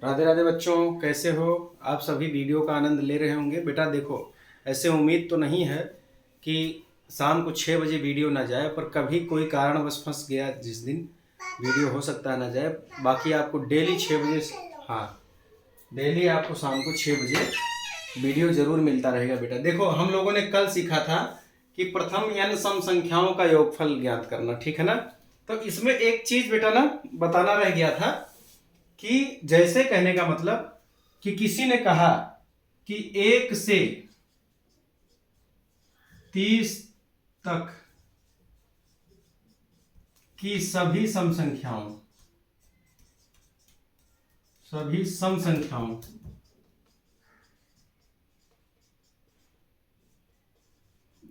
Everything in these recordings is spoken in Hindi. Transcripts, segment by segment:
राधे राधे बच्चों, कैसे हो आप सभी? वीडियो का आनंद ले रहे होंगे। बेटा देखो, ऐसे उम्मीद तो नहीं है कि शाम को 6 बजे वीडियो ना जाए, पर कभी कोई कारणवश फंस गया जिस दिन वीडियो हो सकता है ना जाए। बाकी आपको डेली 6 बजे, हाँ, डेली आपको शाम को 6 बजे वीडियो जरूर मिलता रहेगा। बेटा देखो, हम लोगों ने कल सीखा था कि प्रथम n सम संख्याओं का योगफल ज्ञात करना, ठीक है ना। तो इसमें एक चीज बेटा ना बताना रह गया था कि जैसे कहने का मतलब कि किसी ने कहा कि 1 से 30 तक की सभी सम संख्याओं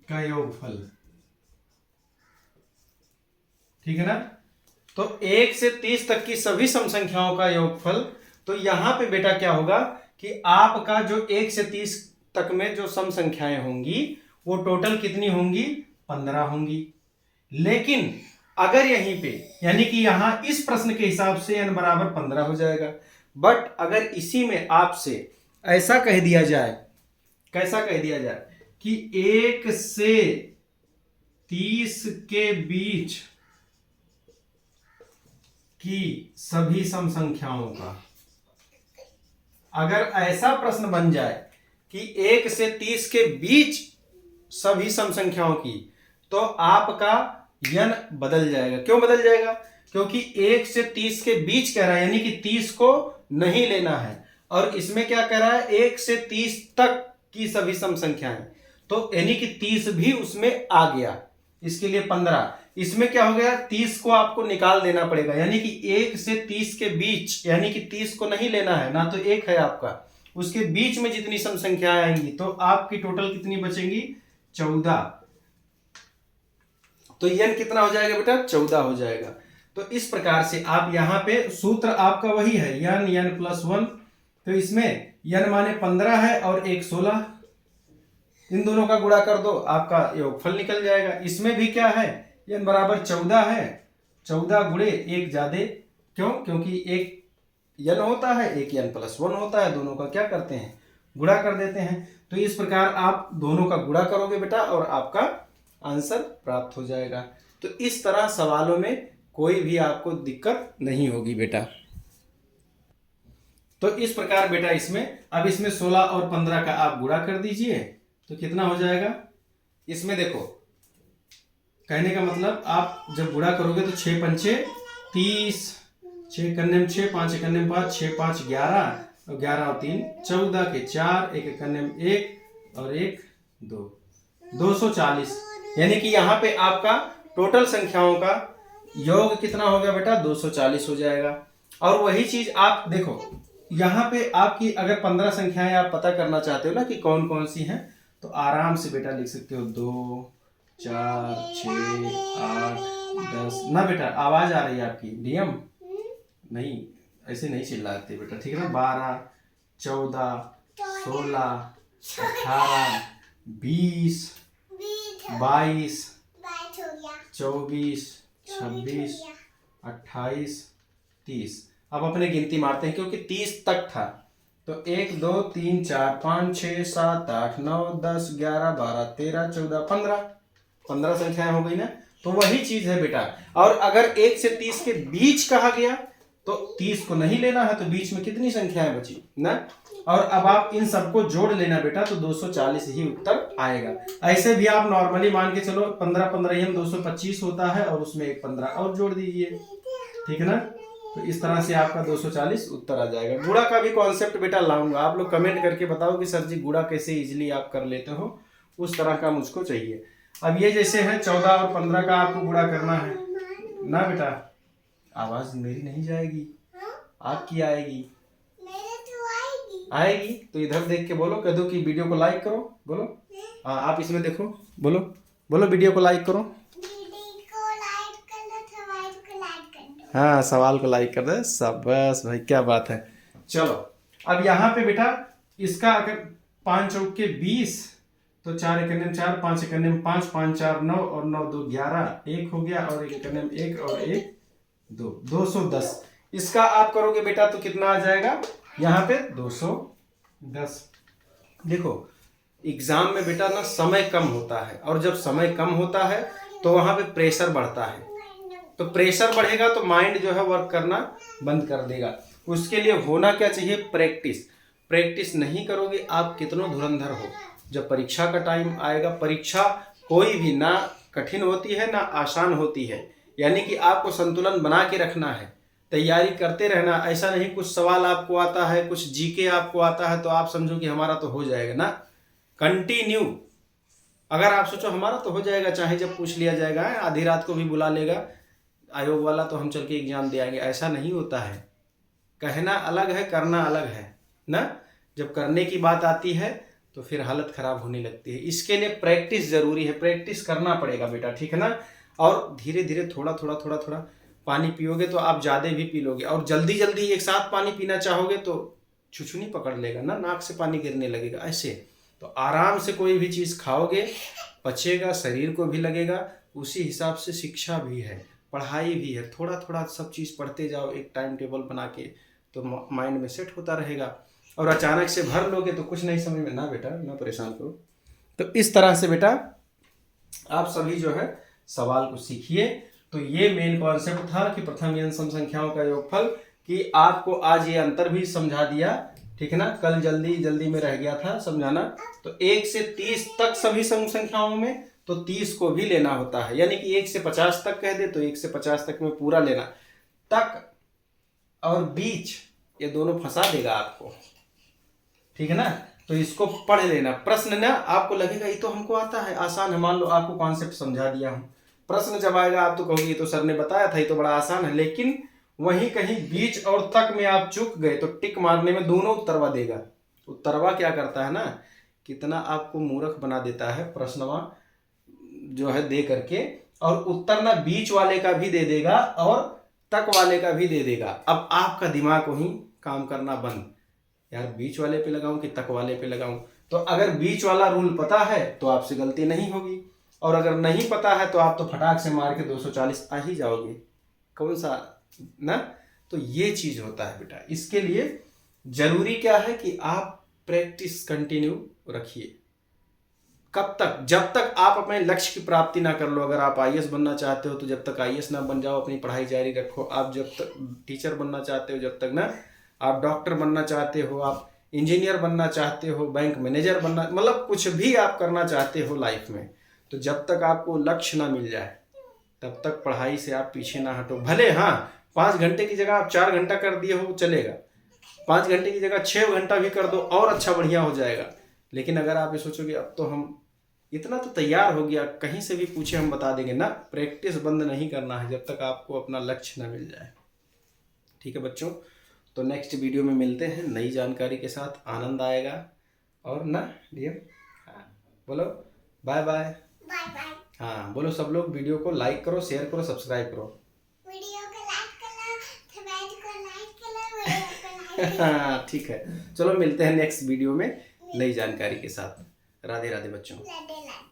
का योगफल, ठीक है ना। तो 1 से 30 तक की सभी सम संख्याओं का योगफल, तो यहां पे बेटा क्या होगा कि आपका जो 1 से 30 तक में जो सम संख्याएं होंगी वो टोटल कितनी होंगी? 15 होंगी। लेकिन अगर यहीं पे, यानी कि यहां इस प्रश्न के हिसाब से n बराबर 15 हो जाएगा। बट अगर इसी में आपसे ऐसा कह दिया जाए, कैसा कह दिया जाए कि 1 से 30 के बीच की सभी सम संख्याओं का, अगर ऐसा प्रश्न बन जाए कि 1 से 30 के बीच सभी सम संख्याओं की, तो आपका n बदल जाएगा। क्यों बदल जाएगा? क्योंकि 1 से 30 के बीच कह रहा है, यानी कि 30 को नहीं लेना है। और इसमें क्या कह रहा है? 1 से 30 तक की सभी सम संख्याएं, तो यानी कि 30 भी उसमें आ गया। इसके लिए 15, इसमें क्या हो गया? 30 को आपको निकाल देना पड़ेगा, यानी कि 1 से 30 के बीच, यानी कि 30 को नहीं लेना है ना, तो 1 है आपका, उसके बीच में जितनी सम संख्याएं आएंगी तो आपकी टोटल कितनी बचेंगी? 14। तो n कितना हो जाएगा बेटा? 14 हो जाएगा। तो इस प्रकार से आप यहां पे सूत्र आपका वही है, n+1। तो इसमें n माने 15 है और 1 16, इन दोनों का गुणा कर दो, आपका योगफल निकल जाएगा। इसमें भी क्या है? n बराबर 14 है, 14 गुणे 1 ज्यादा। क्यों? क्योंकि एक n होता है, एक n+1 होता है, दोनों का क्या करते हैं? गुणा कर देते हैं। तो इस प्रकार आप दोनों का गुणा करोगे बेटा और आपका आंसर प्राप्त हो जाएगा। तो इस तरह सवालों में कोई भी आपको दिक्कत नहीं होगी बेटा। तो इस प्रकार बेटा इसमें, अब इसमें 16 और 15 का आप गुणा कर दीजिए तो कितना हो जाएगा? इसमें देखो, कहने का मतलब आप जब गुणा करोगे तो 6 पंचे 30, 6 कन्ने में 6, 5 कन्ने में 5, 6 5 11, और 11 और 3 14 के 4, 1 कन्ने में 1 और 1 2, 240। यानी कि यहाँ पे आपका टोटल संख्याओं का योग कितना हो गया बेटा? 240 हो जाएगा। और वही चीज आप देखो, यहाँ पे आपकी अगर 15 संख्याएं आप पता करना चाहते हो ना कि कौन कौन सी हैं, तो आराम से बेटा लिख सकते हो 2 4 6 8 10 ना। बेटा आवाज आ रही है आपकी, डीएम नहीं, ऐसे नहीं चिल्लाते बेटा, ठीक है ना। 12 14 16 18 20 22 24 26 28 30। अब अपने गिनती मारते हैं क्योंकि 30 तक था। तो 1 2 3 4 5 6 7 8 9 10 11 12 13 14 15, 15 संख्याएं हो गई ना। तो वही चीज है बेटा। और अगर 1 से 30 के बीच कहा गया तो 30 को नहीं लेना है, तो बीच में कितनी संख्याएं बची ना। और अब आप इन सबको जोड़ लेना बेटा, तो 240 ही उत्तर आएगा। ऐसे भी आप नॉर्मली मान के चलो, 15 15 225 होता है और उसमें एक 15 और जोड़ दीजिए, ठीक है ना। तो इस तरह से आपका 240 उत्तर आ जाएगा। गुणा का भी कॉन्सेप्ट बेटा लाऊंगा, आप लोग कमेंट करके बताओ कि सर जी गुणा कैसे इजीली आप कर लेते हो, उस तरह का मुझको चाहिए। अब ये जैसे है 14 और 15 का आपको गुणा करना है ना बेटा। आवाज मेरी नहीं जाएगी, आपकी आएगी। आएगी तो इधर देख के बोलो, कह दो कि वीडियो को लाइक करो, बोलो। हाँ, आप इसमें देखो, बोलो बोलो वीडियो को लाइक करो। हाँ, सवाल को लाइक कर दे, शाबाश भाई, क्या बात है। चलो अब यहाँ पे बेटा इसका अगर 5 चौक के 20, तो 4 एकन्ने में 4, 5 एकन्ने में 5, 5 4 9 और 9 2 11, 1 हो गया और 1 एकन्ने में 1 और 1 2, 210। इसका आप करोगे बेटा तो कितना आ जाएगा, यहाँ पे 210। देखो एग्जाम में बेटा ना समय कम होता है, और जब समय कम होता है तो वहां पे प्रेशर बढ़ता है, तो प्रेशर बढ़ेगा तो माइंड जो है वर्क करना बंद कर देगा। उसके लिए होना क्या चाहिए, प्रैक्टिस। प्रैक्टिस नहीं करोगे आप कितनों धुरंधर हो, जब परीक्षा का टाइम आएगा, परीक्षा कोई भी ना कठिन होती है ना आसान होती है, यानी कि आपको संतुलन बना के रखना है, तैयारी करते रहना। ऐसा नहीं कुछ सवाल आपको आता है, कुछ जीके आपको आता है तो आप समझो कि हमारा तो हो जाएगा ना, कंटिन्यू। अगर आप सोचो हमारा तो हो जाएगा, चाहे जब पूछ लिया जाएगा, आधी रात को भी बुला लेगा आयोग वाला तो हम चल के एग्जाम दे आएंगे, ऐसा नहीं होता है। कहना अलग है, करना अलग है ना। जब करने की बात आती है तो फिर हालत खराब होने लगती है। इसके लिए प्रैक्टिस जरूरी है, प्रैक्टिस करना पड़ेगा बेटा, ठीक है ना। और धीरे धीरे थोड़ा थोड़ा पानी पियोगे तो आप ज़्यादा भी पी लोगे, और जल्दी जल्दी एक साथ पानी पीना चाहोगे तो छुछुनी पकड़ लेगा ना, नाक से पानी गिरने लगेगा ऐसे। तो आराम से कोई भी चीज़ खाओगे, पचेगा, शरीर को भी लगेगा। उसी हिसाब से शिक्षा भी है, पढ़ाई भी है, थोड़ा थोड़ा सब चीज़ पढ़ते जाओ एक टाइम टेबल बना के, तो माइंड में सेट होता रहेगा। और अचानक से भर लोगे तो कुछ नहीं समझ में ना बेटा, ना परेशान करो। तो इस तरह से बेटा आप सभी जो है सवाल को सीखिए। तो ये मेन कॉन्सेप्ट था कि प्रथम n सम संख्याओं का योगफल, कि आपको आज ये अंतर भी समझा दिया, ठीक है ना। कल जल्दी में रह गया था समझाना। तो 1 से 30 तक सभी सम संख्याओं में तो 30 को भी लेना होता है, यानी कि 1 से 50 तक कह दे तो 1 से 50 तक में पूरा लेना। तक और बीच ये दोनों फंसा देगा आपको, ठीक है ना। तो इसको पढ़ लेना। प्रश्न ना आपको लगेगा ये तो हमको आता है, आसान है, मान लो आपको कॉन्सेप्ट समझा दिया हूँ, प्रश्न जब आएगा आप तो कहोगे ये तो सर ने बताया था, ये तो बड़ा आसान है, लेकिन वहीं कहीं बीच और तक में आप चूक गए तो टिक मारने में दोनों उत्तरवा देगा। उत्तरवा क्या करता है ना, कितना आपको मूर्ख बना देता है प्रश्नवा जो है दे करके, और उत्तर ना बीच वाले का भी दे देगा और तक वाले का भी दे देगा। अब आपका दिमाग वहीं काम करना बंद, यार बीच वाले पे लगाऊं कि तक वाले पे लगाऊं। तो अगर बीच वाला रूल पता है तो आपसे गलती नहीं होगी, और अगर नहीं पता है तो आप तो फटाक से मार के 240 आ ही जाओगे, कौन सा ना। तो ये चीज होता है बेटा। इसके लिए जरूरी क्या है कि आप प्रैक्टिस कंटिन्यू रखिए। कब तक, जब तक आप अपने लक्ष्य की प्राप्ति ना कर लो। अगर आप आईएएस बनना चाहते हो तो जब तक आईएएस ना बन जाओ अपनी पढ़ाई जारी रखो। आप जब तक टीचर बनना चाहते हो जब तक ना, आप डॉक्टर बनना चाहते हो, आप इंजीनियर बनना चाहते हो, बैंक मैनेजर बनना, मतलब कुछ भी आप करना चाहते हो लाइफ में, तो जब तक आपको लक्ष्य ना मिल जाए तब तक पढ़ाई से आप पीछे ना हटो। भले हाँ 5 घंटे की जगह आप 4 घंटा कर दिए हो चलेगा, 5 घंटे की जगह 6 घंटा भी कर दो और अच्छा बढ़िया हो जाएगा। लेकिन अगर आप ये सोचोगे अब तो हम इतना तो तैयार हो गया, कहीं से भी पूछे हम बता देंगे ना, प्रैक्टिस बंद नहीं करना है जब तक आपको अपना लक्ष्य ना मिल जाए। ठीक है बच्चों, तो नेक्स्ट वीडियो में मिलते हैं नई जानकारी के साथ, आनंद आएगा। और ना डियर, हाँ बोलो बाय बाय। Bye bye. हाँ बोलो सब लोग, वीडियो को लाइक करो, शेयर करो, सब्सक्राइब करो। वीडियो को लाइक करो, कमेंट को लाइक करो, वीडियो को लाइक करो। हाँ ठीक है, चलो मिलते हैं नेक्स्ट वीडियो में नई जानकारी के साथ। राधे राधे बच्चों। राधे राधे।